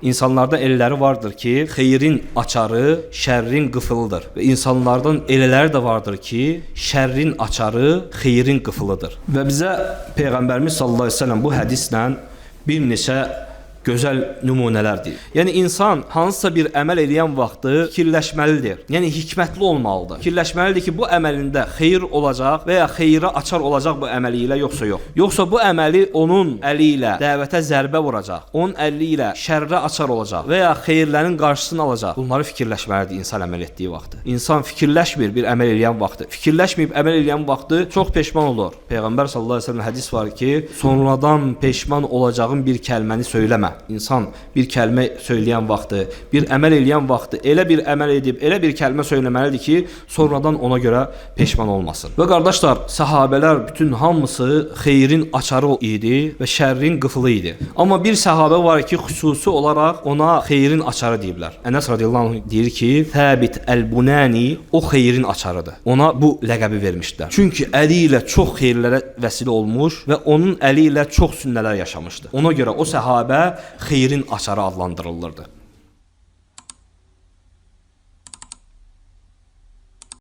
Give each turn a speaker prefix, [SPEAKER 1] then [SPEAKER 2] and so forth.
[SPEAKER 1] İnsanlardan elələri vardır ki, xeyrin açarı, şərrin qıfılıdır. Və insanlardan elələri də vardır ki, şərrin açarı, xeyrin qıfılıdır. Və bizə Peyğəmbərimiz sallallahu əleyhi və səlləm bu hədislə bir neçə gözəl nümunələr deyir. Yəni insan hansısa bir əməl edən vaxtı fikirləşməlidir. Yəni hikmətli olmalıdır. Fikirləşməlidir ki, bu əməlində xeyir olacaq və ya xeyirə açar olacaq bu əməli ilə yoxsa yox. Yoxsa bu əməli onun əli ilə dəvətə zərbə vuracaq. Onun əli ilə şərrə açar olacaq və ya xeyirlərin qarşısını alacaq. Bunları fikirləşməlidir insan əməl etdiyi vaxtı. İnsan fikirləşmir bir əməl edən vaxtı. Fikirləşməyib əməl edən vaxtı çox peşman olur. Peyğəmbər sallallahu əleyhi və səlləm hədis var ki, sonradan peşman olacağın bir kəlməni söyləmə. İnsan bir kəlmə söyləyən vaxtı, bir əməl eləyən vaxtı elə bir əməl edib, elə bir kəlmə söyləməlidir ki, sonradan ona görə peşman olmasın. Və qardaşlar, səhabələr bütün hamısı xeyrin açarı idi və şərrin qıfılı idi. Amma bir səhabə var ki, xüsusi olaraq ona xeyrin açarı deyiblər. Ənəs radiyallahu anh deyir ki, Təbit əl-Bunani o xeyrin açarıdır. Ona bu ləqəbi vermişdilər. Çünki əli ilə çox xeyirlərə vəsilə olmuş və onun əli ilə çox sünnələr yaşamışdı. Ona görə o səhabə xeyrin açarı adlandırılırdı.